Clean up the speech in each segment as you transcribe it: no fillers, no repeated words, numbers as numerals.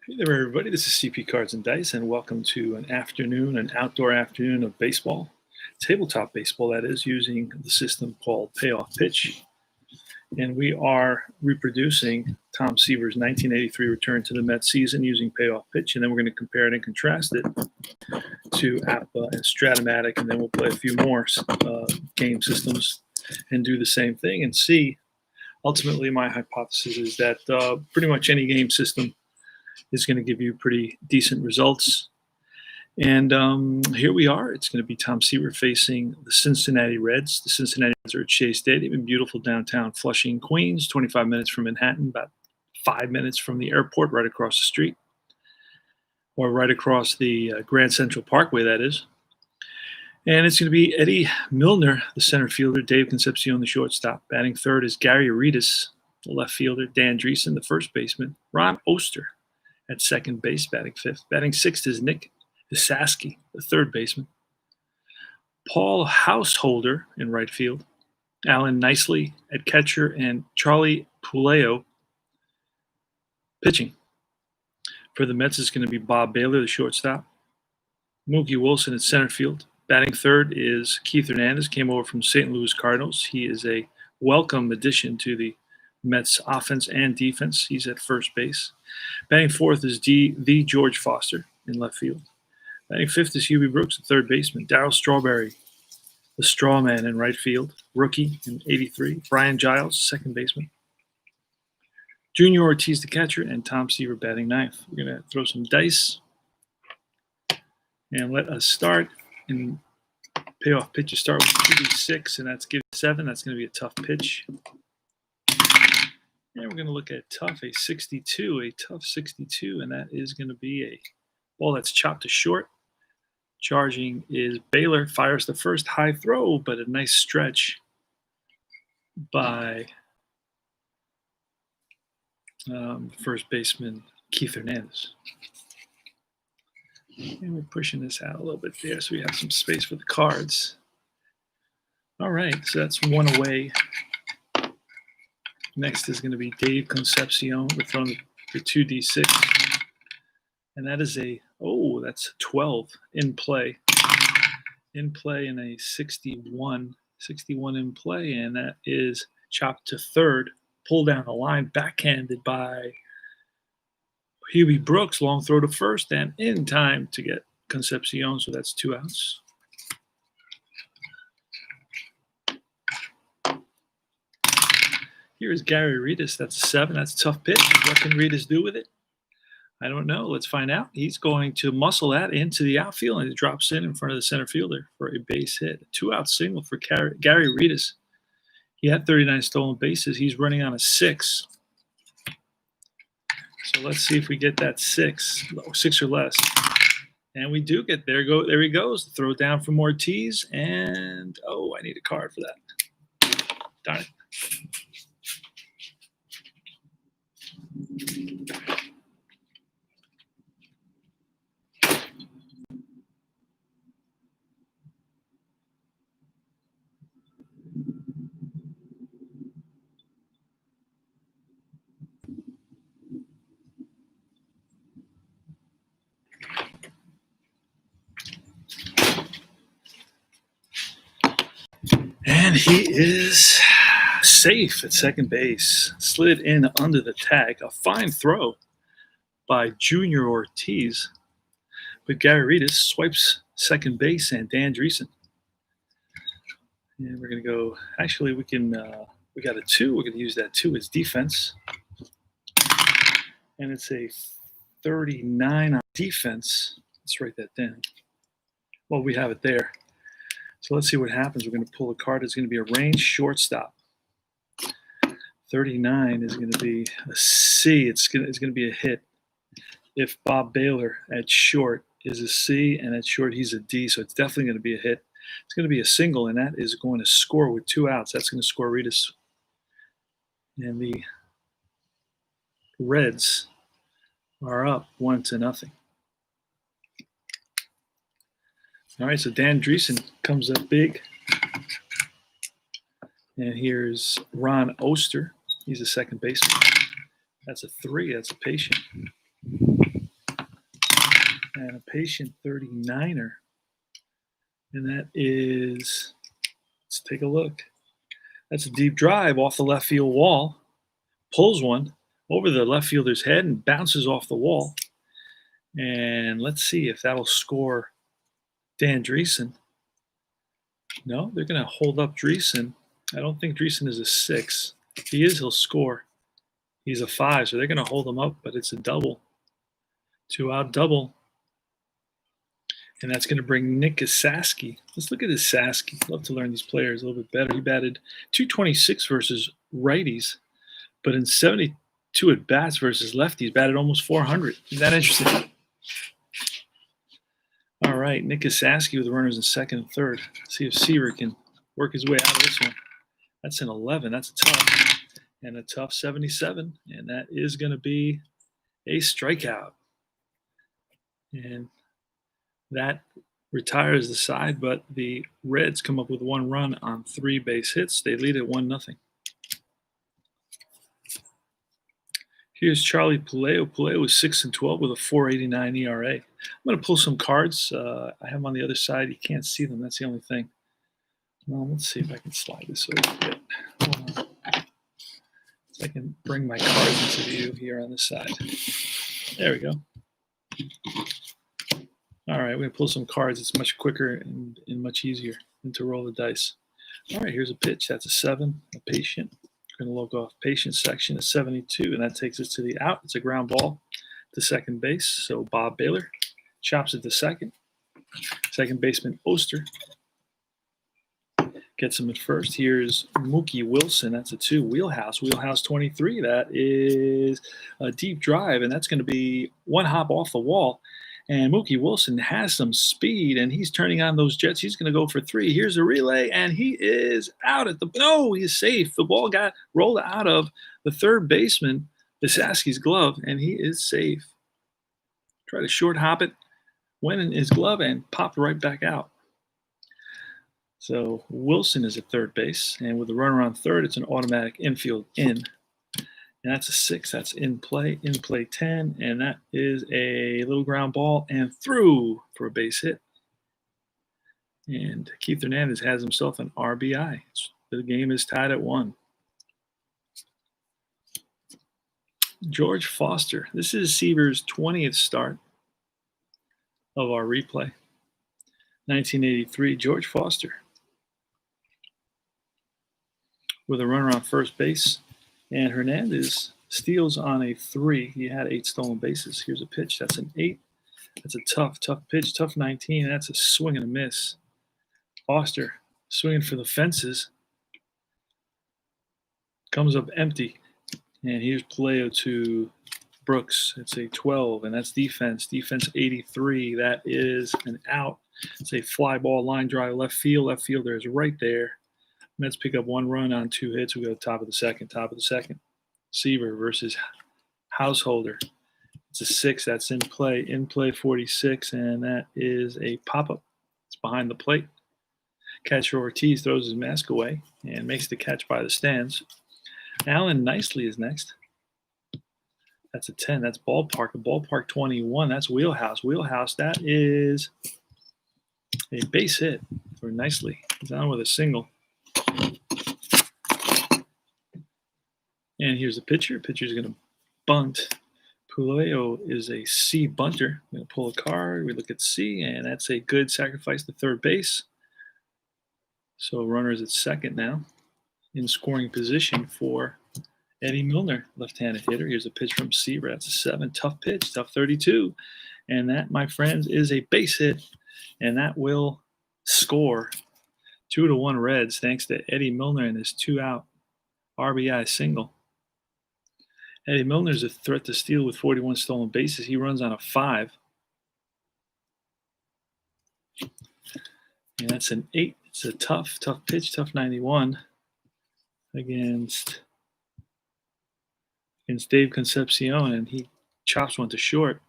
Hey there, everybody. This is CP Cards and Dice, and welcome to an outdoor afternoon of baseball, tabletop baseball, that is, using the system called Payoff Pitch. And we are reproducing Tom Seaver's 1983 return to the Mets season using Payoff Pitch, and then we're going to compare it and contrast it to APA and Stratomatic, and then we'll play a few more game systems and do the same thing and see. Ultimately, my hypothesis is that pretty much any game system is going to give you pretty decent results. And here we are. It's going to be Tom Seaver facing the Cincinnati Reds. The Cincinnati Reds are at Shea Stadium in beautiful downtown Flushing, Queens, 25 minutes from Manhattan, about 5 minutes from the airport, right across the street, or right across the Grand Central Parkway, that is. And it's going to be Eddie Milner, the center fielder, Dave Concepcion, the shortstop. Batting third is Gary Aridis, the left fielder, Dan Dreesen, the first baseman, Ron Oster at second base, batting fifth. Batting sixth is Nick Isaski, the third baseman. Paul Householder in right field. Alan Nicely at catcher, and Charlie Puleo pitching. For the Mets, it's going to be Bob Baylor, the shortstop. Mookie Wilson at center field. Batting third is Keith Hernandez, came over from St. Louis Cardinals. He is a welcome addition to the Mets offense and defense. He's at first base. Batting fourth is the George Foster in left field. Batting fifth is Hubie Brooks, the third baseman. Darryl Strawberry, the straw man in right field, rookie in '83. Brian Giles, second baseman. Junior Ortiz, the catcher, and Tom Seaver batting ninth. We're going to throw some dice and let us start. In Payoff pitch, you start with 2d6, and that's give 7. That's going to be a tough pitch. And we're going to look at tough, a 62, and that is going to be a ball that's chopped to short. Charging is Baylor, fires the first high throw, but a nice stretch by first baseman Keith Hernandez. And we're pushing this out a little bit there so we have some space for the cards. All right, so that's one away. Next is going to be Dave Concepcion. We're throwing the 2d6. And that is that's 12 in play. In play in a 61 in play. And that is chopped to third, pulled down the line, backhanded by Hubie Brooks, long throw to first, and in time to get Concepcion, so that's 2 outs. Here's Gary Aridis. That's a 7. That's a tough pitch. What can Aridis do with it? I don't know. Let's find out. He's going to muscle that into the outfield, and it drops in front of the center fielder for a base hit. A 2-out single for Gary Aridis. He had 39 stolen bases. He's running on a 6. So let's see if we get that 6 or less. And we do get there. There he goes. Throw down from Ortiz. And, I need a card for that. Darn it. And he is safe at second base. Slid in under the tag. A fine throw by Junior Ortiz. But Gary Aridis swipes second base and Dan Dreesen. And we're going to go. Actually, we got a 2. We're going to use that 2 as defense. And it's a 39 on defense. Let's write that down. Well, we have it there. So let's see what happens. We're going to pull a card. It's going to be a range shortstop. 39 is going to be a C. It's going to be a hit. If Bob Baylor at short is a C and at short he's a D, so it's definitely going to be a hit. It's going to be a single, and that is going to score with 2 outs. That's going to score Aridis. And the Reds are up 1-0. All right, so Dan Dreesen comes up big. And here's Ron Oster. He's a second baseman. That's a 3. That's a patient. and a patient 39er. And that is, let's take a look. That's a deep drive off the left field wall. Pulls one over the left fielder's head and bounces off the wall. And let's see if that'll score Dan Dreesen. No, they're going to hold up Dreesen. I don't think Dreesen is a 6. If he is, he'll score. He's a 5, so they're going to hold him up, but it's a double. 2-out double. And that's going to bring Nick Gasaski. Let's look at his Saski. Love to learn these players a little bit better. He batted .226 versus righties, but in 72 at bats versus lefties, batted almost .400. Isn't that interesting? All right, Nick Gasaski with the runners in second and third. See if Seaver can work his way out of this one. That's an 11. That's a tough. And a tough 77. And that is going to be a strikeout. And that retires the side, but the Reds come up with 1 run on 3 base hits. They lead at 1-0. Here's Charlie Puleo. Puleo is 6-12 with a 4.89 ERA. I'm going to pull some cards. I have them on the other side. You can't see them. That's the only thing. Well, let's see if I can slide this over a bit. So I can bring my cards into view here on this side. There we go. All right, we're going to pull some cards. It's much quicker and much easier than to roll the dice. All right, here's a pitch. That's a 7, a patient. We're going to look off patient section, a 72, and that takes us to the out. It's a ground ball to second base. So Bob Baylor chops it to second. Second baseman Oster gets him at first. Here's Mookie Wilson. That's a 2. Wheelhouse 23. That is a deep drive, and that's going to be 1 hop off the wall. And Mookie Wilson has some speed, and he's turning on those jets. He's going to go for 3. Here's a relay, and he is out at the – no, he's safe. The ball got rolled out of the third baseman, Gasaski's glove, and he is safe. Try to short hop it, went in his glove, and popped right back out. So Wilson is at third base, and with the runner on third, it's an automatic infield in. And that's a 6. That's in play 10. And that is a little ground ball and through for a base hit. And Keith Hernandez has himself an RBI. The game is tied at 1. George Foster. This is Seaver's 20th start of our replay. 1983, George Foster. With a runner on first base. And Hernandez steals on a 3. He had 8 stolen bases. Here's a pitch. That's an 8. That's a tough pitch. Tough 19. And that's a swing and a miss. Foster swinging for the fences. Comes up empty. And here's Puleo to Brooks. It's a 12. And that's defense. Defense 83. That is an out. It's a fly ball line drive left field. Left fielder is right there. Mets pick up 1 run on 2 hits. We go top of the second. Seaver versus Householder. It's a 6. That's in play 46, and that is a pop-up. It's behind the plate. Catcher Ortiz throws his mask away and makes the catch by the stands. Alan Nicely is next. That's a 10. That's ballpark. A ballpark 21. That's Wheelhouse. Wheelhouse, that is a base hit for Nicely. He's on with a single. And here's the pitcher. Pitcher's going to bunt. Puleo is a C bunter. I'm going to pull a card. We look at C, and that's a good sacrifice to third base. So runner's at second now in scoring position for Eddie Milner, left-handed hitter. Here's a pitch from Seaver. That's a 7. Tough pitch, tough 32. And that, my friends, is a base hit, and that will score 2-1 Reds thanks to Eddie Milner and his 2-out RBI single. Eddie Milner's a threat to steal with 41 stolen bases. He runs on a 5. And that's an 8. It's a tough pitch, tough 91 against Dave Concepcion, and he chops one to short.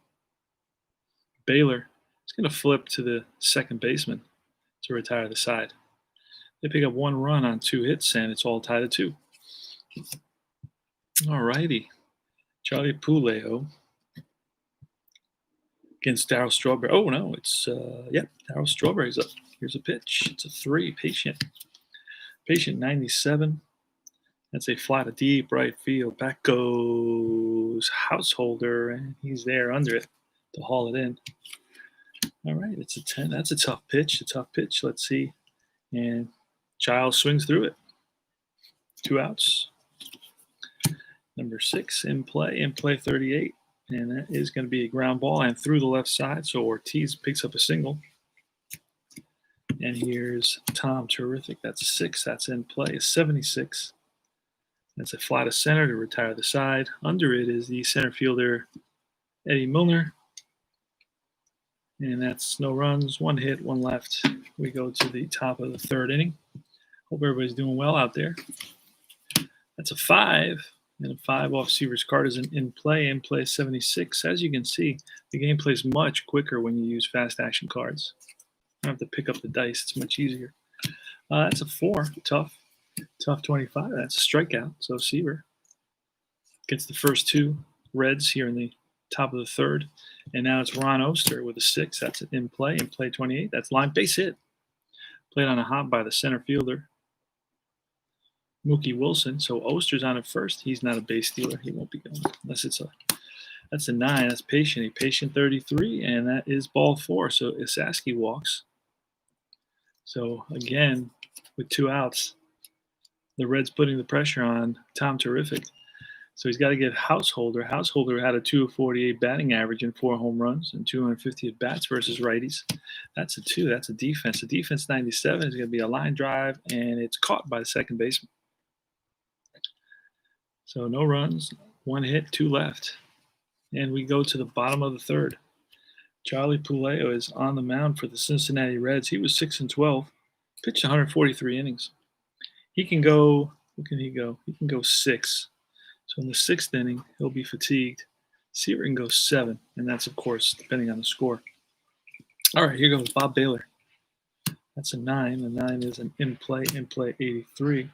Baylor is going to flip to the second baseman to retire the side. They pick up 1 run on 2 hits, and it's all tied at 2. All righty. Charlie Puleo against Darryl Strawberry. Oh, no, it's, Darryl Strawberry's up. Here's a pitch. It's a 3, patient. Patient 97. That's a fly to deep right field. Back goes Householder, and he's there under it to haul it in. All right, it's a 10. That's a tough pitch. Let's see. And Giles swings through it. 2 outs. Number 6 in play 38. And that is going to be a ground ball and through the left side. So Ortiz picks up a single. And here's Tom Terrific. That's a 6. That's in play. A 76. That's a fly to center to retire the side. Under it is the center fielder, Eddie Milner. And that's no runs, 1 hit, 1 left. We go to the top of the 3rd inning. Hope everybody's doing well out there. That's a 5. And a 5 off Seaver's card is in play 76. As you can see, the game plays much quicker when you use fast action cards. You don't have to pick up the dice. It's much easier. That's a 4. Tough 25. That's a strikeout. So Seaver gets the first 2 Reds here in the top of the 3rd. And now it's Ron Oster with a 6. That's in play 28. That's line base hit. Played on a hop by the center fielder, Mookie Wilson. So Oster's on at first. He's not a base stealer. He won't be going unless that's a 9. That's patient. A patient 33, and that is ball 4. So Isaski walks. So again, with 2 outs, the Reds putting the pressure on Tom Terrific. So he's got to get Householder. Householder had a 2.48 batting average and 4 home runs and 250 at bats versus righties. That's a 2. That's a defense. The defense 97 is going to be a line drive, and it's caught by the second baseman. So no runs, 1 hit, 2 left. And we go to the bottom of the 3rd. Charlie Puleo is on the mound for the Cincinnati Reds. He was 6-12, pitched 143 innings. He can go, what can he go? He can go 6. So in the 6th inning, he'll be fatigued. Seaver can go 7, and that's, of course, depending on the score. All right, here goes Bob Baylor. That's a 9. The 9 is an in play 83.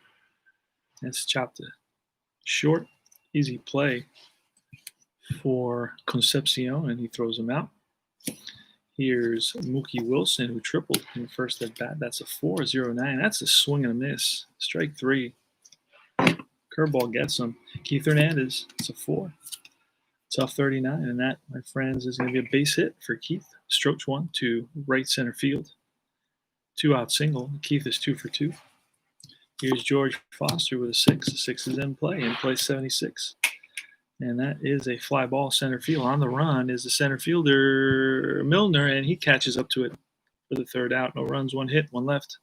That's chopped to short, easy play for Concepcion, and he throws him out. Here's Mookie Wilson, who tripled in the first at bat. That's a 4-0-9. That's a swing and a miss. Strike 3. Curveball gets him. Keith Hernandez, it's a 4. Tough 39, and that, my friends, is going to be a base hit for Keith. Strokes 1 to right center field. 2-out single. Keith is 2 for 2. Here's George Foster with a 6. The 6 is in play 76. And that is a fly ball center field. On the run is the center fielder, Milner, and he catches up to it for the 3rd out. No runs, 1 hit, 1 left.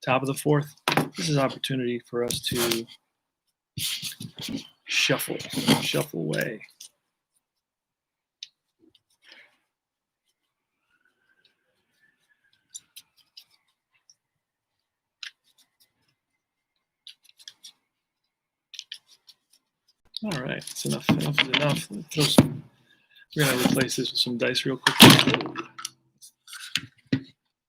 Top of the 4th. This is an opportunity for us to shuffle away. All right, it's enough. Enough is enough. We're going to replace this with some dice real quick. All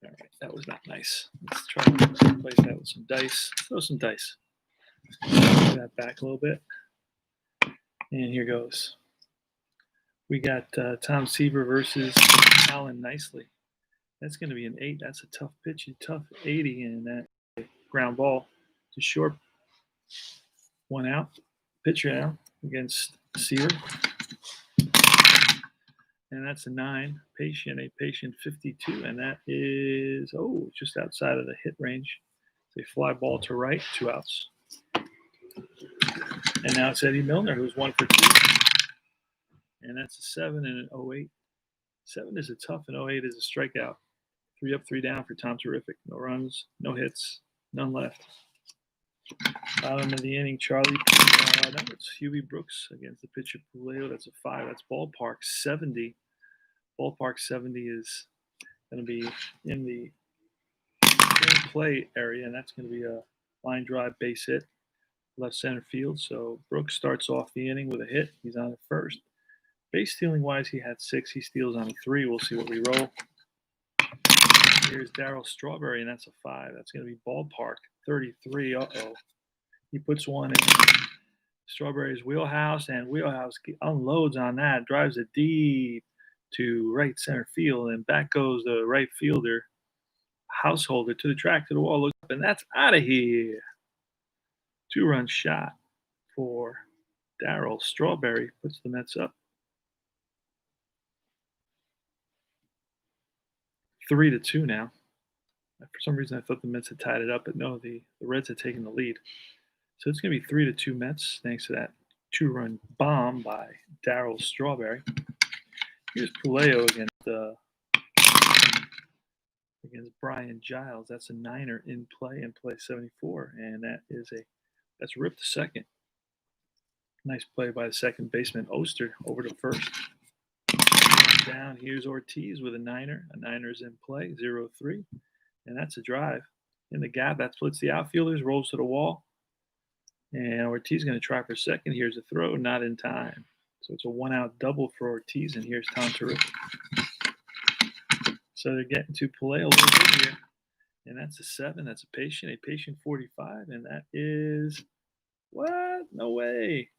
right, that was not nice. Let's try to replace that with some dice. Throw some dice. Move that back a little bit. And here goes. We got Tom Seaver versus Alan Nicely. That's going to be an 8. That's a tough pitch, a tough 80, and that ground ball to short. 1 out. Pitcher now against Seaver. And that's a 9. A patient 52, and that is, just outside of the hit range. It's a fly ball to right, 2 outs. And now it's Eddie Milner, who's 1 for 2. And that's a 7 and an 08. 7 is a tough, and 08 is a strikeout. 3 up, 3 down for Tom Terrific. No runs, no hits, none left. Bottom of the inning, Charlie. No, it's Huey Brooks against the pitcher Puleo. That's a 5. That's ballpark 70. Ballpark 70 is going to be in the play area, and that's going to be a line drive base hit, left center field. So Brooks starts off the inning with a hit. He's on at first. Base stealing wise, he had 6. He steals on a 3. We'll see what we roll. Here's Darryl Strawberry, and that's a 5. That's going to be ballpark 33. He puts one in Strawberry's wheelhouse, and Wheelhouse unloads on that, drives it deep to right center field, and back goes the right fielder, Householder, to the track, to the wall, looks up, and that's out of here. 2-run shot for Darryl Strawberry puts the Mets up 3-2 now. For some reason, I thought the Mets had tied it up, but no, the Reds had taken the lead. So it's going to be 3-2 Mets, thanks to that 2-run bomb by Darryl Strawberry. Here's Puleo against Brian Giles. That's a niner in play 74, and that's ripped to second. Nice play by the second baseman Oster over to first. Down, here's Ortiz with a niner. A niner's in play, 0-3. And that's a drive in the gap. That splits the outfielders, rolls to the wall. And Ortiz going to try for second. Here's a throw, not in time. So it's a 1-out double for Ortiz, and here's Tom Terrific. So they're getting to Puleo a little bit here. And that's a 7. That's a patient 45. And that is, what? No way.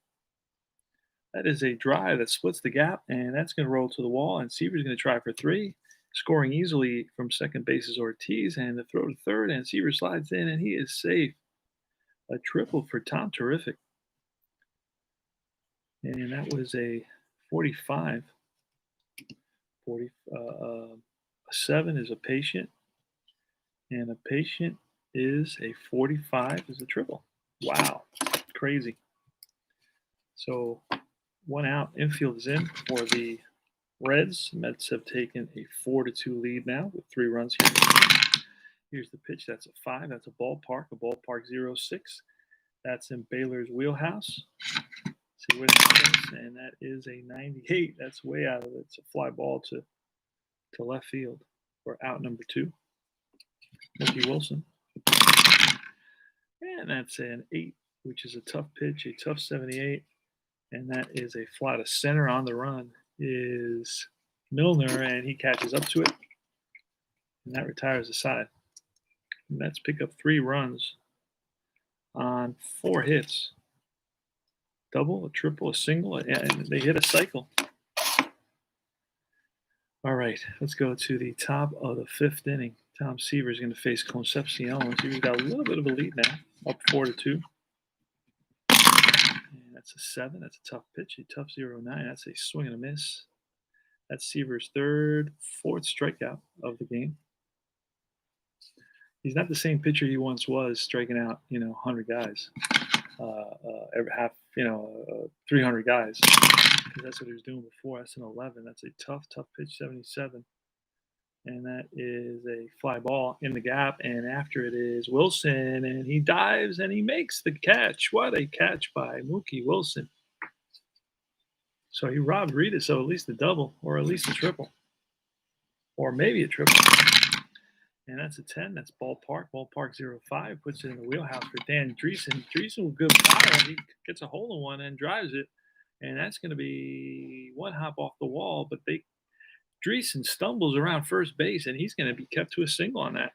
That is a drive that splits the gap, and that's going to roll to the wall. And Seaver's going to try for 3. Scoring easily from second base is Ortiz, and the throw to third, and Seaver slides in, and he is safe. A triple for Tom Terrific. And that was a 45. A 7 is a patient, and a patient is a 45 is a triple. Wow, crazy. So 1 out, infield is in for the Reds. Mets have taken a 4-2 lead now with 3 runs here. Here's the pitch. That's a 5. That's a ballpark 06. That's in Baylor's wheelhouse. See what happens, and that is a 98. That's way out of it. It's a fly ball to left field for out number 2. Mookie Wilson. And that's an 8, which is a tough pitch, a tough 78. And that is a fly to center. On the run is Milner, and he catches up to it. And that retires the side. The Mets pick up 3 runs on 4 hits. Double, a triple, a single, and they hit a cycle. All right, let's go to the top of the 5th inning. Tom Seaver is going to face Concepcion. Seaver's got a little bit of a lead now, up 4-2. And that's a 7. That's a tough pitch, a tough 0-9. That's a swing and a miss. That's Seaver's 4th strikeout of the game. He's not the same pitcher he once was, striking out, 100 guys, every half, 300 guys. Because that's what he was doing before. That's an 11. That's a tough pitch, 77. And that is a fly ball in the gap. And after it is Wilson, and he dives and he makes the catch. What a catch by Mookie Wilson. So he robbed Rita, so at least a double, or at least a triple, or maybe a triple. And that's a 10. That's ballpark 05. Puts it in the wheelhouse for Dan Dreesen. Dreesen with good power. He gets a hole in one and drives it. And that's going to be 1 hop off the wall. But Dreesen stumbles around first base, and he's going to be kept to a single on that.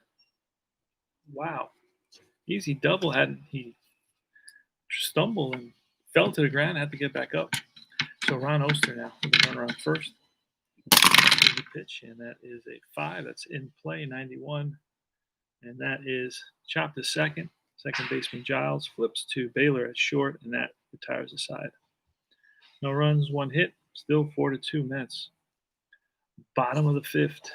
Wow. Easy double. He stumbled and fell to the ground, had to get back up. So Ron Oster now with a runner on first. Here's the pitch, and that is a 5. That's in play, 91. And that is chopped to second. Second baseman Giles flips to Baylor at short, and that retires the side. No runs, 1 hit, still 4-2 Mets. Bottom of the 5th.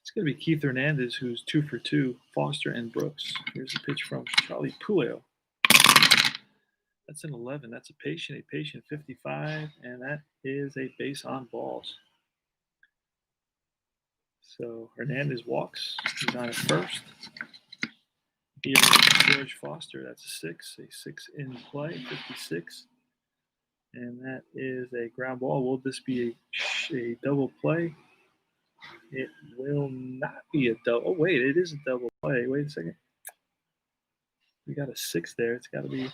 It's going to be Keith Hernandez, who's 2 for 2, Foster and Brooks. Here's the pitch from Charlie Puleo. That's an 11. That's a patient 55, and that is a base on balls. So Hernandez walks. He's on at first. Here is George Foster. That's a 6 in play, 56. And that is a ground ball. Will this be a double play? It will not be a double. Oh, wait, it is a double play. Wait a second. We got a 6 there. It's got to be.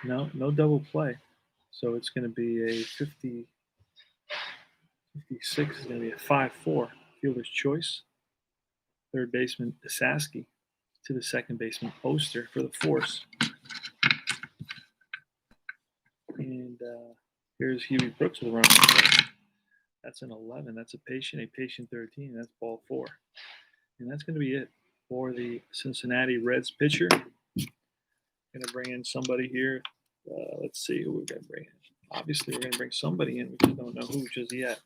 No double play. So it's going to be a 56 is going to be a 5-4. Fielder's choice. Third baseman Saski to the second baseman Oster for the force. And here's Huey Brooks with a run on play. That's an 11. That's a patient 13. That's ball 4. And that's going to be it for the Cincinnati Reds pitcher. Going to bring in somebody here. Let's see who we're going to bring in. Obviously, we're going to bring somebody in. We just don't know who just yet.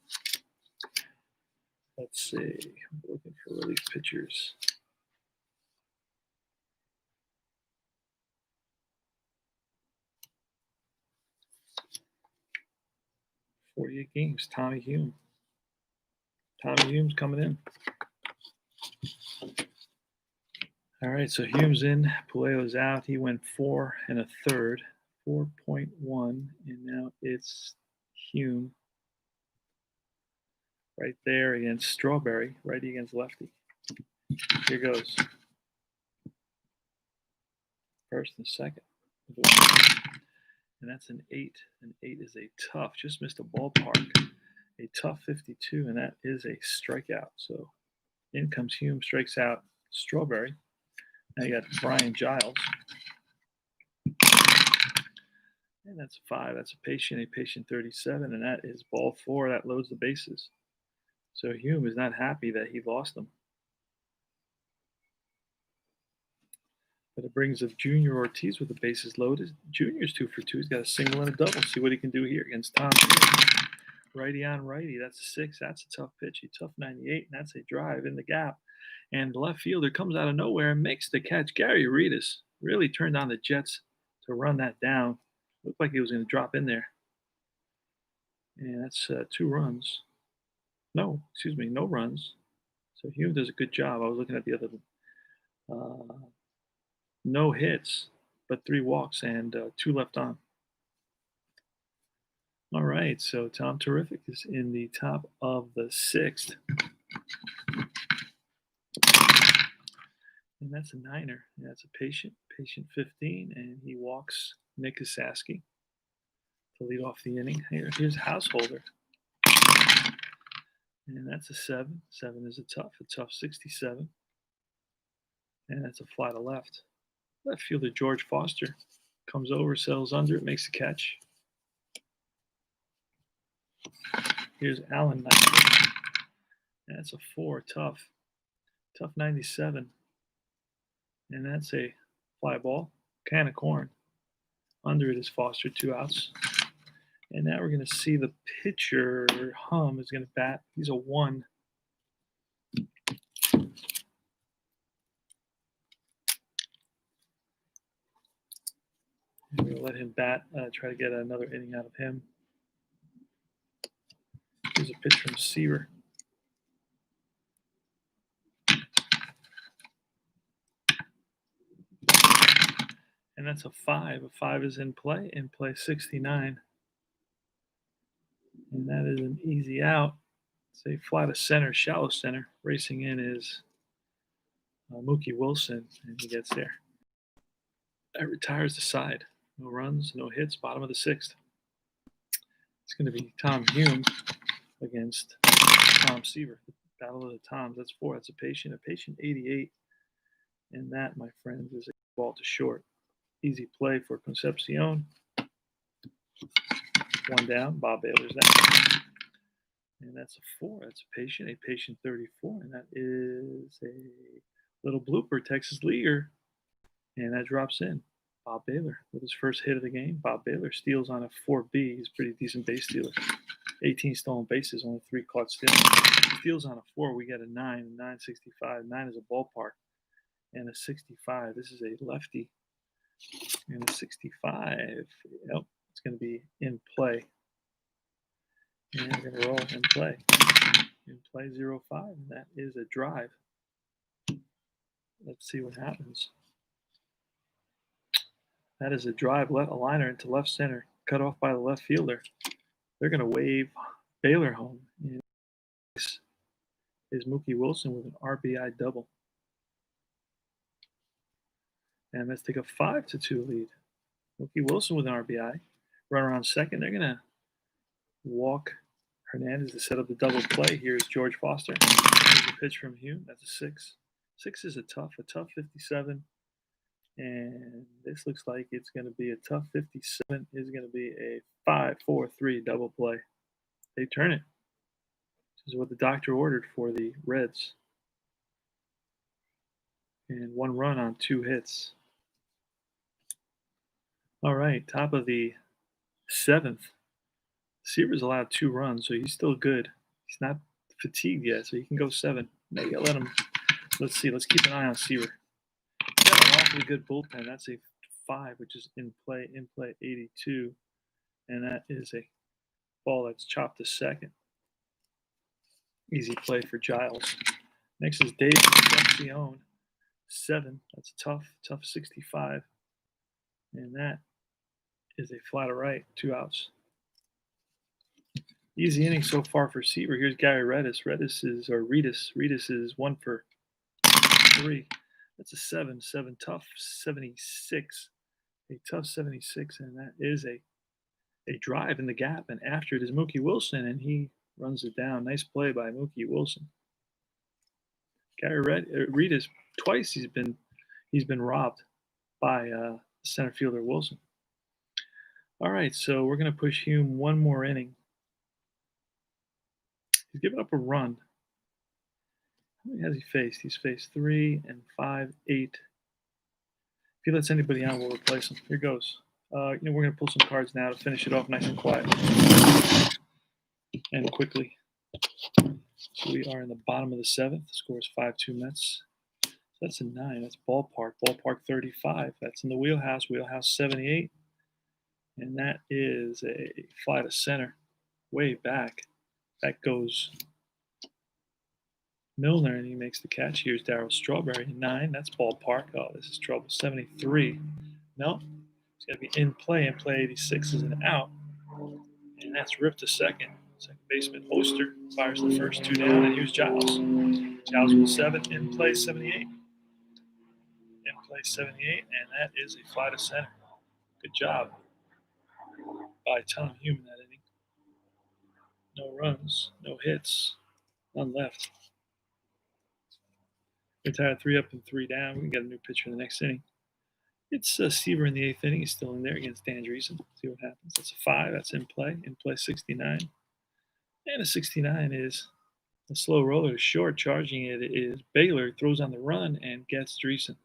Let's see. I'm looking for relief pitchers. 48 games. Tommy Hume. Tommy Hume's coming in. All right, so Hume's in. Puello's out. He went 4 1/3, 4.1, and now it's Hume right there against Strawberry, righty against lefty. Here goes. First and second. And that's an 8. An 8 is a tough, just missed a ballpark. A tough 52, and that is a strikeout. So in comes Hume, strikes out Strawberry. Now you got Brian Giles. And that's a 5. That's a patient 37, and that is ball 4. That loads the bases. So Hume is not happy that he lost them. But it brings up Junior Ortiz with the bases loaded. Junior's 2 for 2. He's got a single and a double. See what he can do here against Tom. Righty on righty. That's a 6. That's a tough pitch. A tough 98, and that's a drive in the gap. And the left fielder comes out of nowhere and makes the catch. Gary Aridas really turned on the Jets to run that down. Looked like he was going to drop in there. And that's 2 runs. No runs. So Hume does a good job. I was looking at the other no hits, but 3 walks and 2 left on. All right, so Tom Terrific is in the top of the 6th. And that's a 9er. That's a patient 15, and he walks Nick Kasaski to lead off the inning. Here's Householder. And that's a 7. 7 is a tough 67. And that's a fly to left. Left fielder George Foster comes over, settles under it, makes the catch. Here's Alan Knight. And that's a 4, tough 97. And that's a fly ball, can of corn. Under it is Foster, 2 outs. And now we're going to see the pitcher, Hum, is going to bat. He's a 1. We're going to let him bat, try to get another inning out of him. Here's a pitch from Seaver. And that's a 5. A 5 is in play 69. And that is an easy out. It's a fly to center, shallow center. Racing in is Mookie Wilson, and he gets there. That retires the side. No runs, no hits, bottom of the 6th. It's going to be Tom Hume against Tom Seaver. Battle of the Toms. That's 4. That's a patient 88. And that, my friends, is a ball to short. Easy play for Concepcion. 1 down. Bob Baylor's there. And that's a 4. That's a patient 34. And that is a little blooper, Texas Leaguer. And that drops in. Bob Baylor with his first hit of the game. Bob Baylor steals on a 4B. He's a pretty decent base stealer. 18 stolen bases, only 3 caught stealing. Steals on a 4. We get a 9, 965. 9 is a ballpark. And a 65. This is a lefty. And a 65. Yep, it's going to be in play. And we're going to roll in play. In play 0-5. And that is a drive. Let's see what happens. That is a drive, a liner into left center, cut off by the left fielder. They're going to wave Baylor home. And this is Mookie Wilson with an RBI double. And let's take a 5-2 lead. Mookie Wilson with an RBI. Runner on second. They're going to walk Hernandez to set up the double play. Here's George Foster. Here's a pitch from Hume. That's a 6. 6 is a tough 57. And this looks like it's going to be a tough 57. Is going to be a 5-4-3 double play. They turn it. This is what the doctor ordered for the Reds. And 1 run on 2 hits. All right, top of the 7th. Seaver's allowed 2 runs, so he's still good. He's not fatigued yet, so he can go 7. Maybe I'll let him. Let's see. Let's keep an eye on Seaver. He's got an awfully good bullpen. That's a 5, which is in play 82. And that is a ball that's chopped to second. Easy play for Giles. Next is Dave Concepcion. 7. That's a tough 65. And that is a fly to right. 2 outs. Easy inning so far for Seaver. Here's Gary Redis. Redis is 1 for 3. That's a 7 tough 76. A tough 76, and that is a drive in the gap. And after it is Mookie Wilson, and he runs it down. Nice play by Mookie Wilson. Gary Redis, twice he's been robbed by center fielder Wilson. All right, so we're going to push Hume 1 more inning. He's given up a run. How many has he faced? He's faced 3 and 5, 8. If he lets anybody out, we'll replace him. Here goes. We're going to pull some cards now to finish it off nice and quiet and quickly. So we are in the bottom of the 7th. The score is 5-2 Mets. So that's a 9. That's ballpark. Ballpark 35. That's in the wheelhouse. Wheelhouse 78. And that is a fly to center. Way back. That goes Milner, and he makes the catch. Here's Darryl Strawberry. 9. That's ballpark. Oh, this is trouble. 73. No. It's got to be in play. In play 86 is an out. And that's ripped to second. Second baseman Oster fires the first 2 down. And here's Giles. Giles with 7. In play 78. In play 78. And that is a fly to center. Good job by Tom Hume in that inning. No runs, no hits, none left. We're tied 3 up and 3 down. We can get a new pitcher in the next inning. It's Seaver in the 8th inning. He's still in there against Andreessen. See what happens. That's a 5. That's in play. In play 69. And a 69 is a slow roller to short. Charging it is Baylor. Throws on the run and gets Dreesen.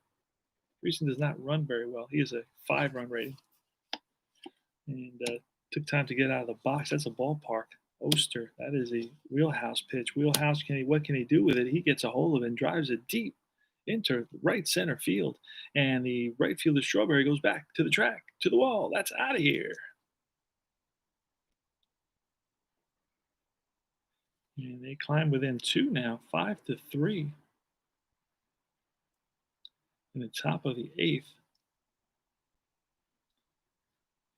Dreesen does not run very well. He is a 5-run rating. And took time to get out of the box. That's a ballpark. Oster, that is a wheelhouse pitch. Wheelhouse, what can he do with it? He gets a hold of it and drives it deep into right center field. And the right fielder Strawberry goes back to the track, to the wall. That's out of here. And they climb within 2 now, 5-3. In the top of the 8th.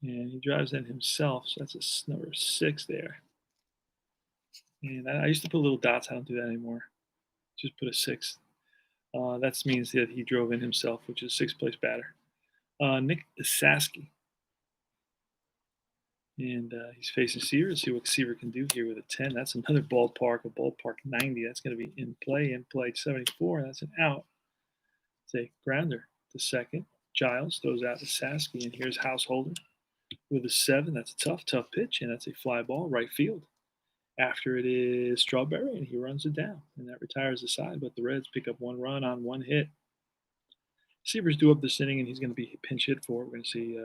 And he drives in himself, so that's a number 6 there. And I used to put little dots. I don't do that anymore. Just put a 6. That means that he drove in himself, which is 6th place batter. Nick Saski. And he's facing Seaver. Let's see what Seaver can do here with a 10. That's another ballpark, a ballpark 90. That's going to be in play 74. That's an out. It's a grounder to second. Giles throws out to Saski, and here's Householder with a 7. That's a tough pitch, and that's a fly ball right field. After it is Strawberry, and he runs it down, and that retires the side. But the Reds pick up 1 run on 1 hit. Seaver's due up this inning, and he's going to be pinch hit for. We're going to see.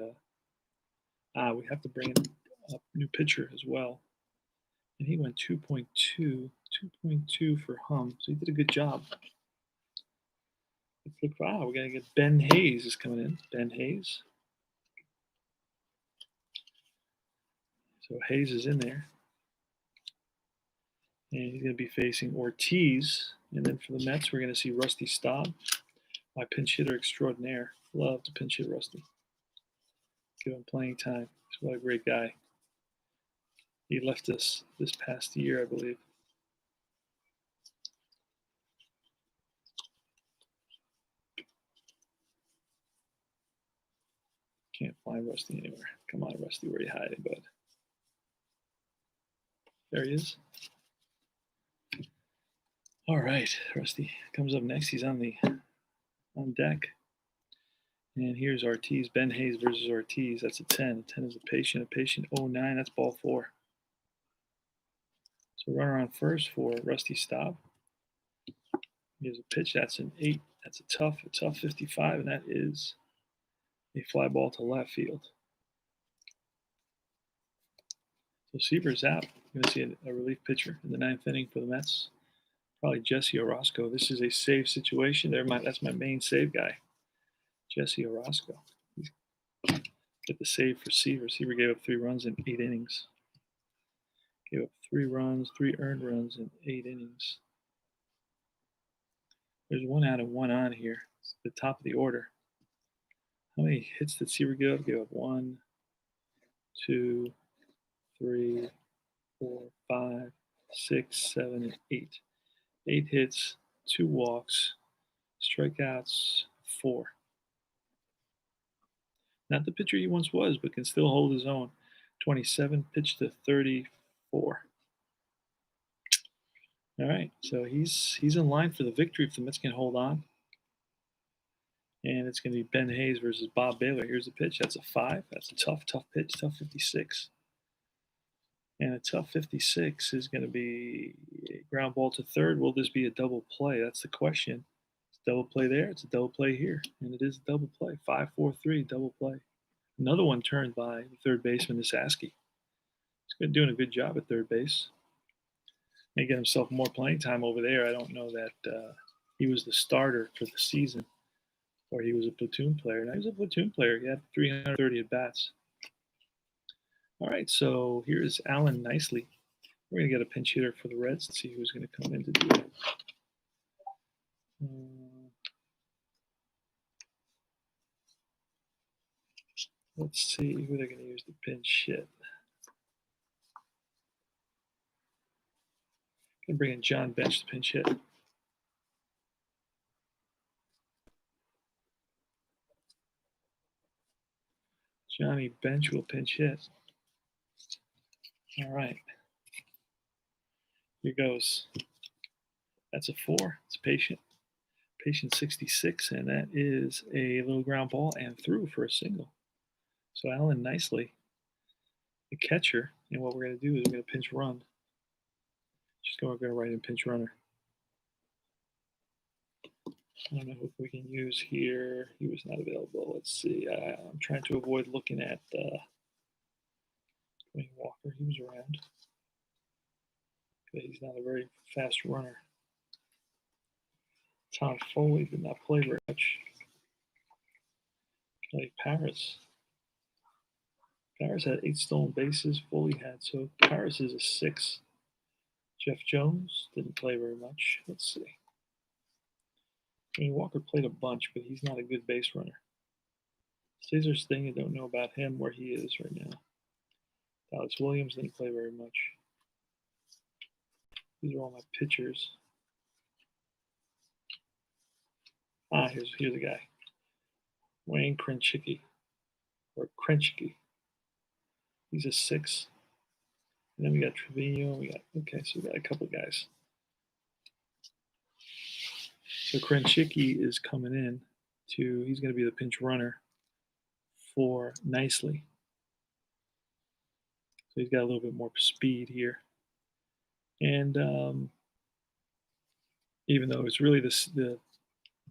We have to bring in a new pitcher as well, and he went 2.2 for Hum, so he did a good job. Let's look. We're going to get Ben Hayes is coming in. Ben Hayes. So Hayes is in there. And he's going to be facing Ortiz. And then for the Mets, we're going to see Rusty Staub, my pinch hitter extraordinaire. Love to pinch hit Rusty. Give him playing time. What a great guy. He left us this past year, I believe. Can't find Rusty anywhere. Come on, Rusty, where are you hiding, bud? There he is. All right, Rusty comes up next. He's on deck. And here's Ortiz, Ben Hayes versus Ortiz. That's a 10. A 10 is a patient. A patient 09. That's ball 4. So runner on first for Rusty Staub. Here's a pitch. That's an 8. That's a tough 55, and that is a fly ball to left field. So Seaver's out. You're going to see a relief pitcher in the 9th inning for the Mets. Probably Jesse Orozco. This is a save situation. That's my main save guy, Jesse Orozco. Get the save for Seaver. Seaver gave up 3 runs in 8 innings. Gave up 3 runs, 3 earned runs in 8 innings. There's 1 out and 1 on here. It's the top of the order. How many hits did Seaver give up? Give up 1, 2, 3, 4, 5, 6, 7, and 8. 8 hits, 2 walks, strikeouts 4. Not the pitcher he once was, but can still hold his own. 27 pitched to 34. All right, so he's in line for the victory if the Mets can hold on. And it's going to be Ben Hayes versus Bob Baylor. Here's the pitch. That's a 5. That's a tough pitch. Tough 56. And a tough 56 is going to be a ground ball to third. Will this be a double play? That's the question. It's a double play there. It's a double play here. And it is a double play. 5-4-3, double play. Another one turned by the third baseman, Nisaski. He's doing a good job at third base. May get himself more playing time over there. I don't know that he was the starter for the season or he was a platoon player. Now, he was a platoon player. He had 330 at-bats. All right, so here's Alan Nicely. We're going to get a pinch hitter for the Reds and see who's going to come in to do it. Let's see who they're going to use to pinch hit. Going to bring in John Bench to pinch hit. Johnny Bench will pinch hit. All right. Here goes. That's a 4. It's patient. Patient 66, and that is a little ground ball and through for a single. So Alan Nicely, the catcher, and what we're going to do is we're going to pinch run. We're going to write in pinch runner. I don't know who we can use here. He was not available. Let's see. I'm trying to avoid looking at Dwayne Walker. He was around. But he's not a very fast runner. Tom Foley did not play very much. Kelly Paris. Paris had 8 stolen bases. Foley had. So Paris is a 6. Jeff Jones didn't play very much. Let's see. Walker played a bunch, but he's not a good base runner. Cesar Sting, I don't know about him, where he is right now. Alex Williams didn't play very much. These are all my pitchers. Here's a guy. Wayne Krenchicki. Or Krenchicki. He's a 6. And then we got Trevino. So we got a couple guys. So Krenchicki is coming in he's going to be the pinch runner for Nicely. So he's got a little bit more speed here. And even though it's really the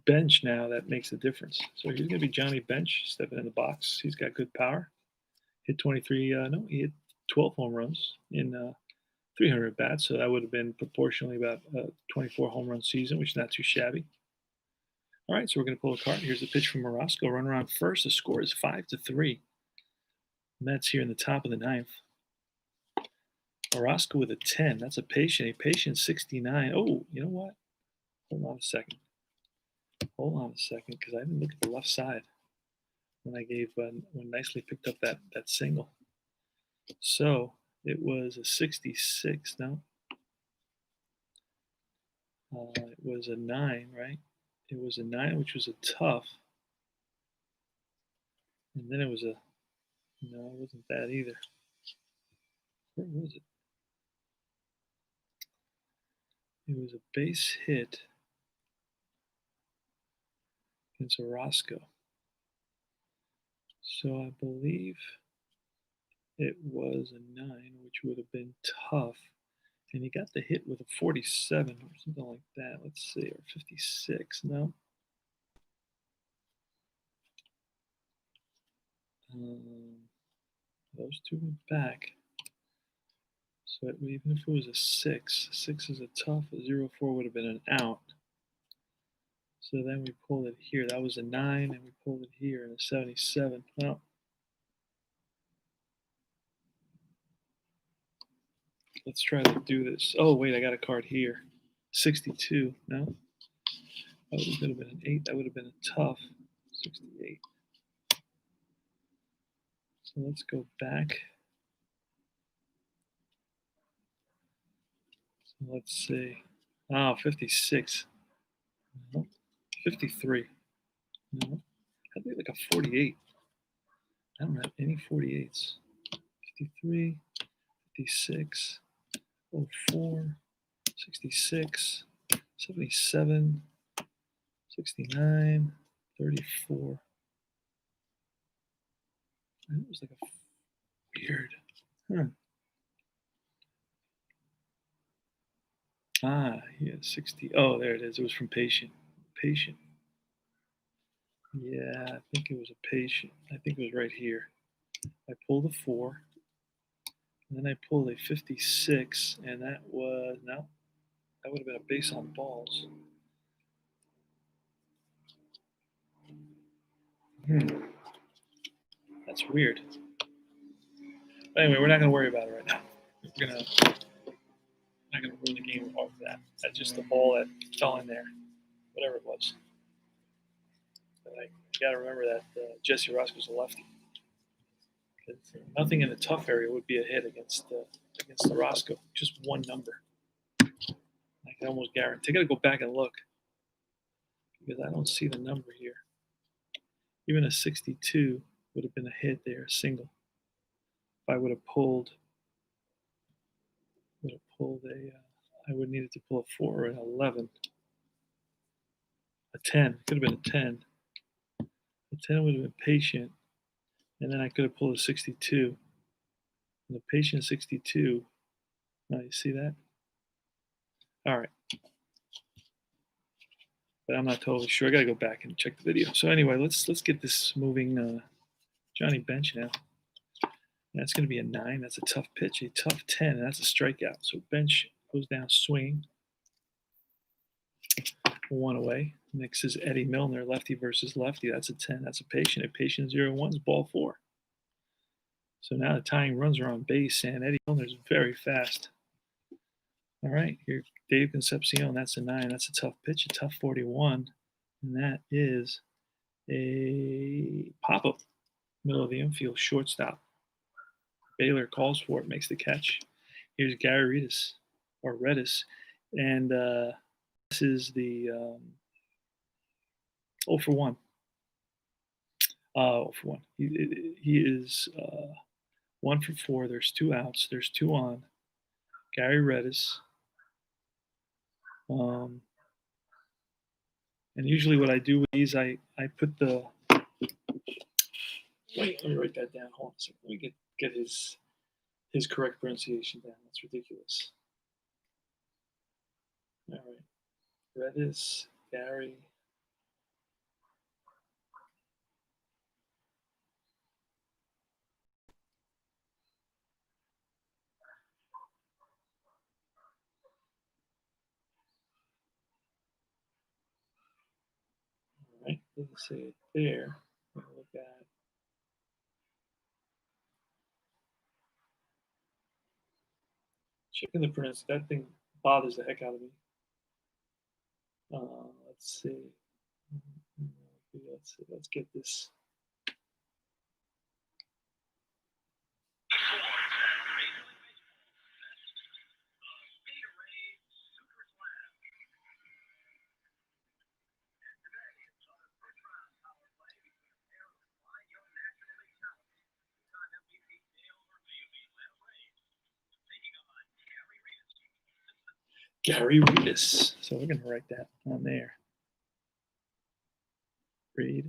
bench now that makes the difference. So he's going to be Johnny Bench stepping in the box. He's got good power. Hit 23, he hit 12 home runs in 300 bats. So that would have been proportionally about a 24 home run season, which is not too shabby. All right, so we're going to pull a card. Here's the pitch from Orozco. Runner on first. The score is 5-3. Mets here in the top of the 9th. Orozco with a 10. That's a patient 69. Oh, you know what? Hold on a second, because I didn't look at the left side when I gave when Nicely picked up that single. So it was a 66. No, it was a 9, right? It was a 9, which was a tough. And then it was no, it wasn't that either. Where was it? It was a base hit against Orozco. So I believe it was a 9, which would have been tough. And he got the hit with a 47 or something like that. Let's see, or 56. No. Those two went back. So even if it was a 6 is a tough. A 0-4 would have been an out. So then we pulled it here. That was a 9, and we pulled it here in a 77. Well, let's try to do this. Oh, wait, I got a card here. 62. No, that would have been an 8. That would have been a tough 68. So let's go back. So let's see. Oh, 56. No. 53. No. I'd be like a 48. I don't have any 48s. 53, 56, 04, 66, 77, 69, 34. It was like a weird. Huh. Yeah, 60. Oh, there it is. It was from Patient. Patient. Yeah, I think it was a Patient. I think it was right here. I pulled a 4, and then I pulled a 56, and that was, no, that would have been a base on balls. That's weird. But anyway, we're not going to worry about it right now. We're gonna not going to ruin the game off of that. That's just the ball that fell in there, whatever it was. But I got to remember that Jesse Roscoe's a lefty. Nothing in the tough area would be a hit against the Roscoe. Just one number. I can almost guarantee. I got to go back and look because I don't see the number here. Even a 62 would have been a hit there, a single. If I would have pulled I would needed to pull a 4 or an 11. A 10. Could have been a 10. A 10 would have been Patient. And then I could have pulled a 62. And the Patient 62. Now you see that? All right. But I'm not totally sure. I got to go back and check the video. So anyway, let's get this moving. Johnny Bench now. That's going to be a 9. That's a tough pitch. A tough 10. And that's a strikeout. So Bench goes down swinging. 1 away. Next is Eddie Milner, lefty versus lefty. That's a 10. That's a Patient. A Patient 0-1 is ball 4. So now the tying runs are on base, and Eddie Milner's very fast. All right, here, Dave Concepcion. That's a 9. That's a tough pitch, a tough 41. And that is a pop-up, middle of the infield, shortstop. Baylor calls for it, makes the catch. Here's Gary Redis. And this is the 0 for 1. 0 for 1. He is 1 for 4. There's 2 outs. There's 2 on. Gary Redis. And usually what I do with these, I put the. Wait, let me write that down. Hold on a second. Let me get his correct pronunciation down. That's ridiculous. All right. Redis, Gary. All right. Doesn't say it there. We're going to look at. Checking the pronunciation. That thing bothers the heck out of me. Let's see. Let's get this. Gary Redis. So we're going to write that on there. Read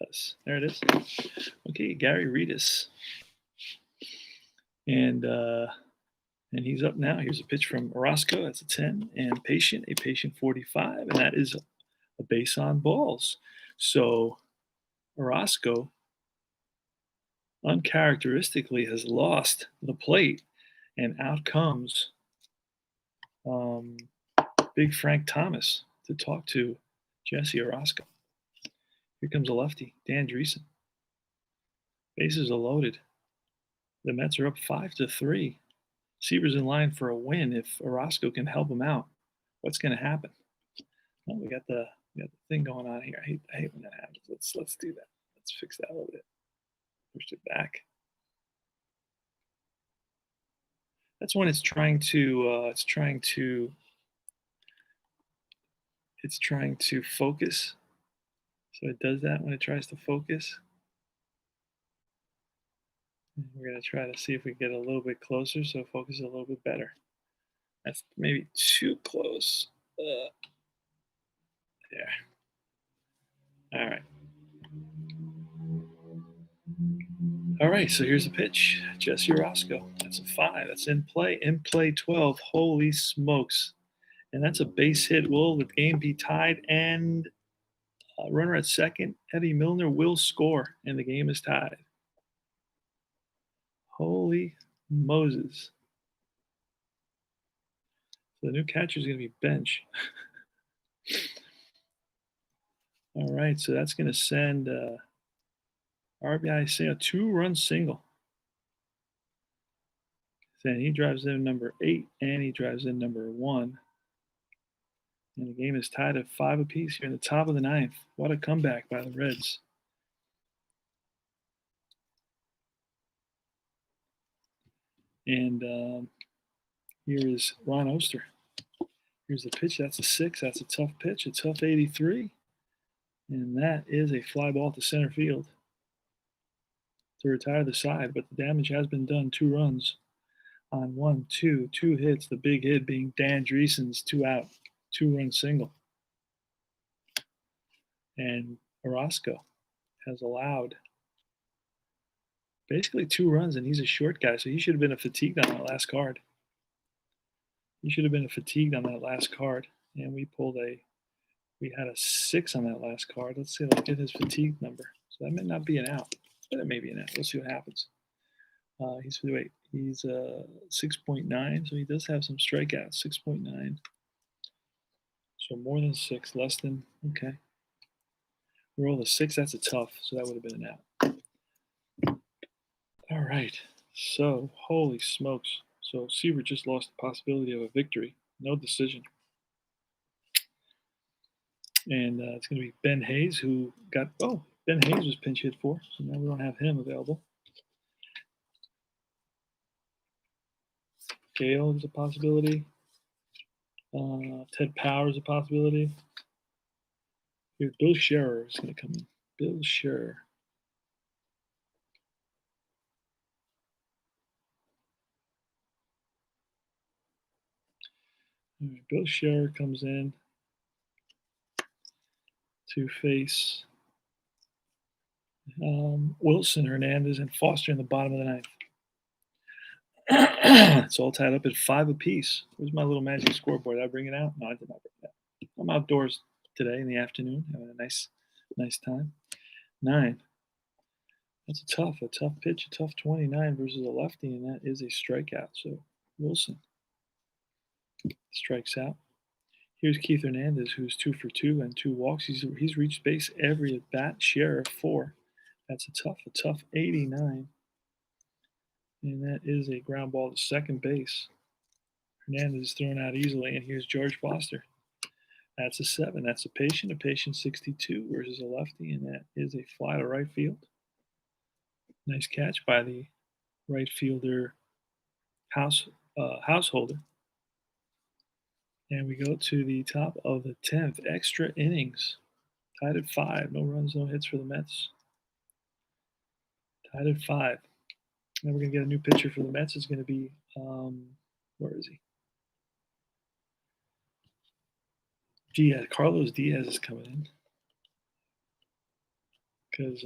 Yes, there it is. Okay, Gary Redus. And he's up now. Here's a pitch from Orozco. That's a 10. And a patient 45. And that is a base on balls. So Orozco uncharacteristically has lost the plate. And out comes um, Big Frank Thomas to talk to Jesse Orozco. Here comes a lefty, Dan Dreesen. Bases are loaded. The Mets are up 5-3. Seaver's in line for a win if Orozco can help him out. What's going to happen? Well, we got the thing going on here. I hate when that happens. Let's do that. Let's fix that a little bit. Push it back. That's when it's trying to focus. So it does that when it tries to focus. And we're going to try to see if we get a little bit closer so focus is a little bit better. That's maybe too close. There. All right. All right, so here's the pitch. Jesse Orozco. That's a 5. That's in play. In play 12. Holy smokes. And that's a base hit. Will the game be tied? And runner at second, Eddie Milner will score, and the game is tied. Holy Moses. So the new catcher is going to be Bench. All right, so that's going to send RBI single, 2-run single. Then he drives in number 8, and he drives in number 1. And the game is tied at 5 apiece here in the top of the 9th. What a comeback by the Reds. And here is Ron Oster. Here's the pitch. That's a 6. That's a tough pitch. A tough 83. And that is a fly ball to center field to retire the side. But the damage has been done. 2 runs on 2 hits. The big hit being Dan Dreesen's 2-out, 2-run single. And Orozco has allowed basically 2 runs, and he's a short guy, so he should have been fatigued on that last card. He should have been fatigued on that last card, and we had a 6 on that last card. Let's see, let's get his fatigue number. So that may not be an out, but it may be an out. We'll see what happens. He's 6.9, so he does have some strikeouts. 6.9. So more than 6, less than, okay. Roll a 6, that's a tough, so that would have been an out. All right, so holy smokes. So Seaver just lost the possibility of a victory. No decision. And it's going to be Ben Hayes, who got, Ben Hayes was pinch hit for, so now we don't have him available. Gale is a possibility. Ted Power is a possibility. Here, Bill Scherer is going to come in. Bill Scherer. All right, Bill Scherer comes in to face Wilson, Hernandez, and Foster in the bottom of the 9th. It's all tied up at 5 apiece. Where's my little magic scoreboard? Did I bring it out? No, I did not bring it out. I'm outdoors today in the afternoon, having a nice time. 9. That's a tough pitch, a tough 29 versus a lefty, and that is a strikeout. So Wilson strikes out. Here's Keith Hernandez, who's 2 for 2 and 2 walks. He's reached base every at bat. Sheriff 4. That's a tough 89. And that is a ground ball to second base. Hernandez is thrown out easily, and here's George Foster. That's a 7. That's a patient 62 versus a lefty, and that is a fly to right field. Nice catch by the right fielder Householder. And we go to the top of the 10th. Extra innings. Tied at 5. No runs, no hits for the Mets. Tied at 5. Now we're going to get a new pitcher for the Mets. It's going to be, where is he? Diaz. Carlos Diaz is coming in. because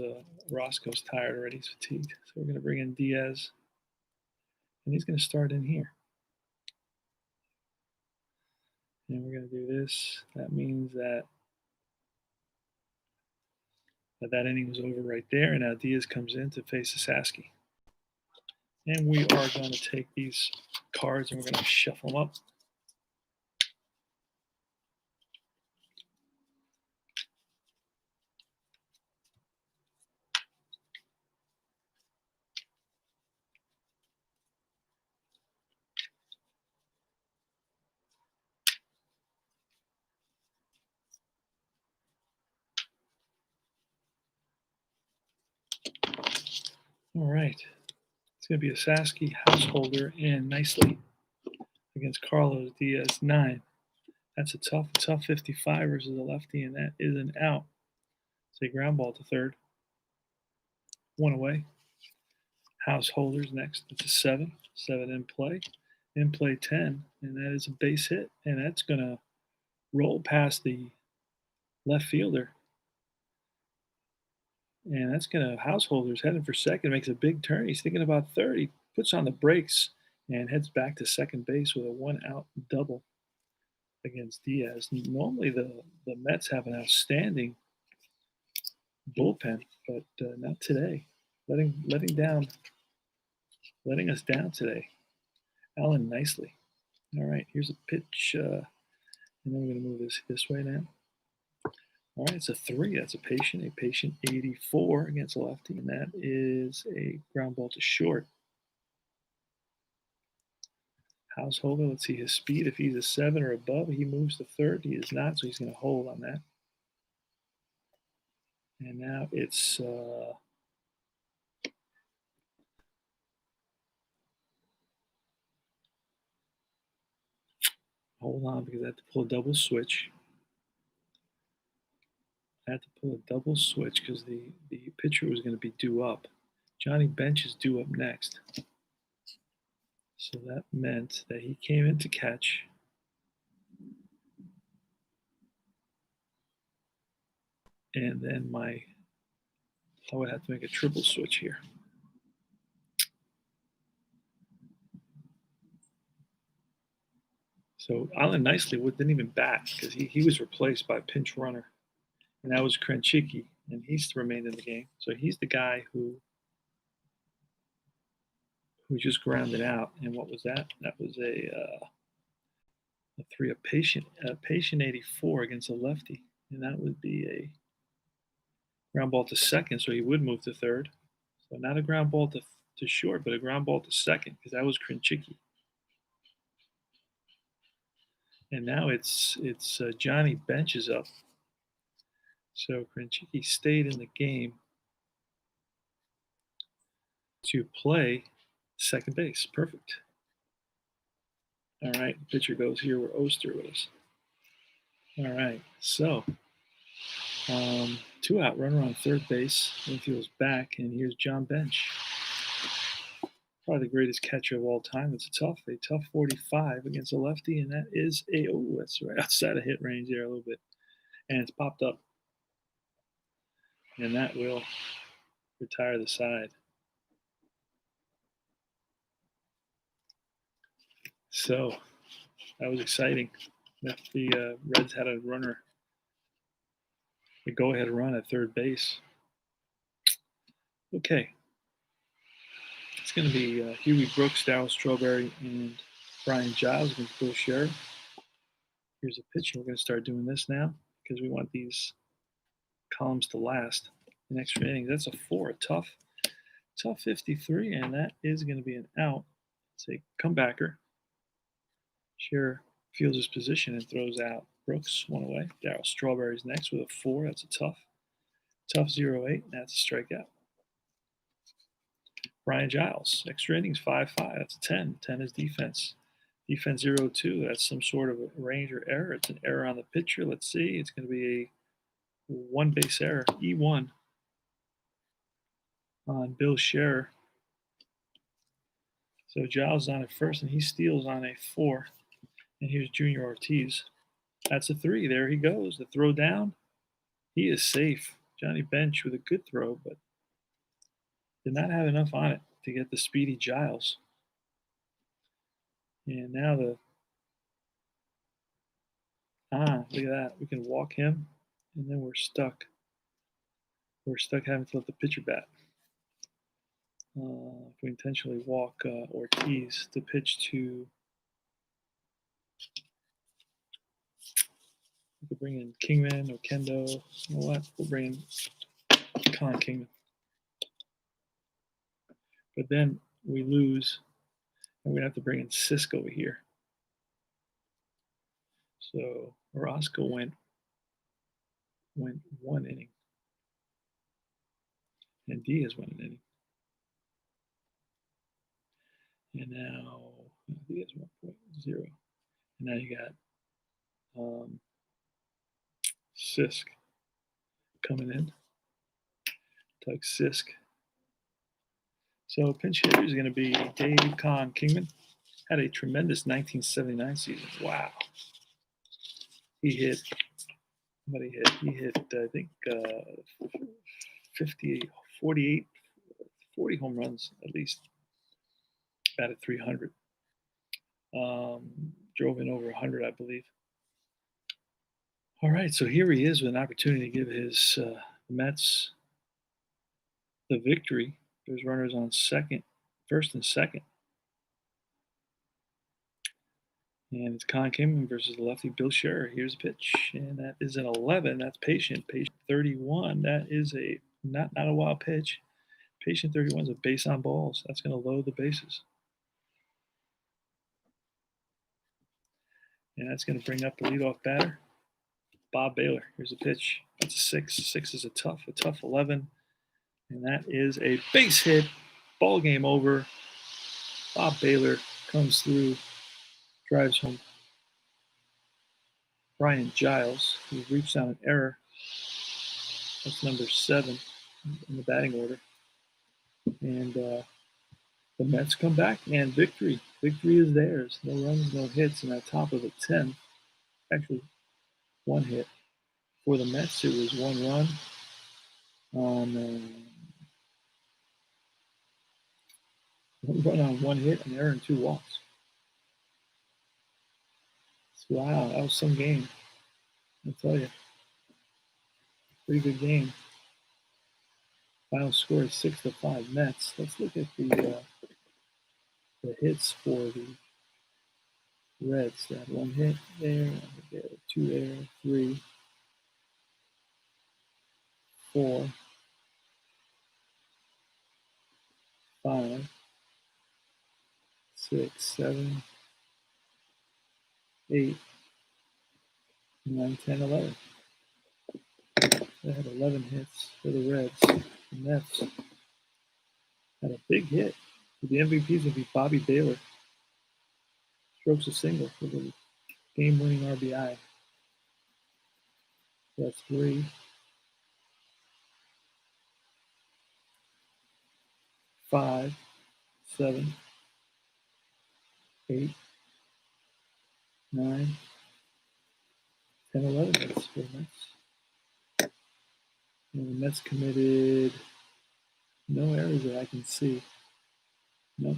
Roscoe's tired already. He's fatigued. So we're going to bring in Diaz, and he's going to start in here. And we're going to do this. That means that that inning was over right there. And now Diaz comes in to face Saski. And we are going to take these cards and we're going to shuffle them up. All right. It's going to be a Saski, Householder, and Nicely against Carlos Diaz, 9. That's a tough 55 versus a lefty, and that is an out. It's a ground ball to third. 1 away. Householders next. It's a 7. 7 in play. In play 10, and that is a base hit, and that's going to roll past the left fielder. And that's going to Householders heading for second, makes a big turn. He's thinking about third. He puts on the brakes and heads back to second base with a 1-out double against Diaz. Normally the Mets have an outstanding bullpen, but not today. Letting us down today. Alan Nicely. All right, here's a pitch, and then we're going to move this way now. All right, it's a 3. That's a patient 84 against a lefty, and that is a ground ball to short. Householder, let's see his speed. If he's a 7 or above, he moves to third. He is not, so he's going to hold on that. And now it's hold on because I have to pull a double switch. I had to pull a double switch because the pitcher was going to be due up. Johnny Bench is due up next. So that meant that he came in to catch. And then I would have to make a triple switch here. So Alan Nicely didn't even bat because he was replaced by a pinch runner. And that was Krenchicki, and he's remained in the game. So he's the guy who just grounded out. And what was that? That was a 3, a patient 84 against a lefty, and that would be a ground ball to second. So he would move to third. So not a ground ball to short, but a ground ball to second because that was Krenchicki. And now it's Johnny Bench is up. So Krenchicki stayed in the game to play second base. Perfect. All right, pitcher goes here where Oster was. All right, so 2 out, runner on third base. Infield's back, and here's John Bench. Probably the greatest catcher of all time. It's a tough 45 against a lefty, and that is that's right outside of hit range there a little bit. And it's popped up. And that will retire the side. So that was exciting. The Reds had a runner, a go-ahead run at third base. Okay. It's going to be Huey Brooks, Darryl Strawberry, and Brian Giles against Bill Sherry. Here's a pitch. We're going to start doing this now because we want these columns to last in extra innings. That's a 4, a tough 53, and that is going to be an out. It's a comebacker. Sherry fields his position and throws out Brooks, 1 away. Darryl Strawberry's next with a 4. That's a tough 0-8. That's a strikeout. Brian Giles, extra innings, 5-5. That's a 10. 10 is defense. Defense 0-2. That's some sort of a range or error. It's an error on the pitcher. Let's see. It's going to be a 1-base error, E1 on Bill Sherry. So Giles on at first, and he steals on a 4. And here's Junior Ortiz. That's a 3. There he goes. The throw down. He is safe. Johnny Bench with a good throw, but did not have enough on it to get the speedy Giles. And now look at that. We can walk him, and then we're stuck. We're stuck having to let the pitcher bat. If we intentionally walk Ortiz to pitch to, we could bring in Kingman or Kendo. You know what? We'll bring in Colin Kingman. But then we lose, and we're going to have to bring in Cisco here. So Orozco went 1 inning, and Diaz went an inning. And now Diaz 1.0. And now you got Sisk coming in. Doug Sisk. So pinch hitter is going to be Dave Con Kingman. Had a tremendous 1979 season. Wow. He hit, what did he hit? He hit, I think, 40 home runs at least. Batted 300. Drove in over 100, I believe. All right, so here he is with an opportunity to give his Mets the victory. There's runners on first and second. And it's Con Kingman versus the lefty Bill Scherer. Here's a pitch, and that is an 11. That's patient. Patient 31. That is a not a wild pitch. Patient 31 is a base on balls. That's going to load the bases. And that's going to bring up the leadoff batter, Bob Baylor. Here's a pitch. That's a 6. 6 is a tough 11. And that is a base hit. Ball game over. Bob Baylor comes through, drives home Brian Giles, who reached on an error. That's number 7 in the batting order. And the Mets come back, and victory. Victory is theirs. No runs, no hits, and at top of the 10th. Actually, 1 hit. For the Mets, it was 1 run on 1 hit, an error, and 2 walks. Wow, that was some game. I'll tell you. Pretty good game. Final score is 6-5 Mets. Let's look at the hits for the Reds. They had 1 hit there, 2 there, 3, 4, 5, 6, 7, 8, 9, 10, 11. They had 11 hits for the Reds. The Mets had a big hit. The MVP is going to be Bobby Baylor. Strokes a single for the game-winning RBI. That's 3, 5, 7, 8, 9, 10, 11 hits for the Mets. And the Mets committed no errors that I can see. No.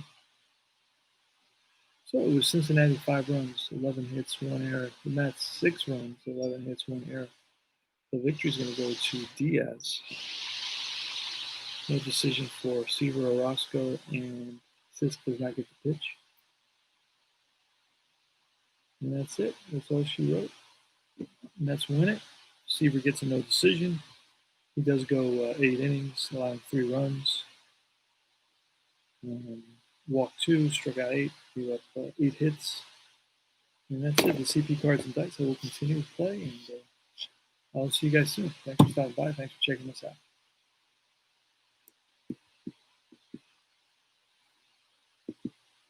So it was Cincinnati 5 runs, 11 hits, 1 error. The Mets 6 runs, 11 hits, 1 error. The victory is going to go to Diaz. No decision for Seaver, Orozco, and Sisk does not get the pitch. And that's it. That's all she wrote. Mets win it. Seaver gets a no decision. He does go 8 innings, allowing 3 runs. Walked 2, struck out 8, gave up 8 hits. And that's it. The CP Cards and Dice. I will continue to play, and I'll see you guys soon. Thanks for stopping by. Thanks for checking us out.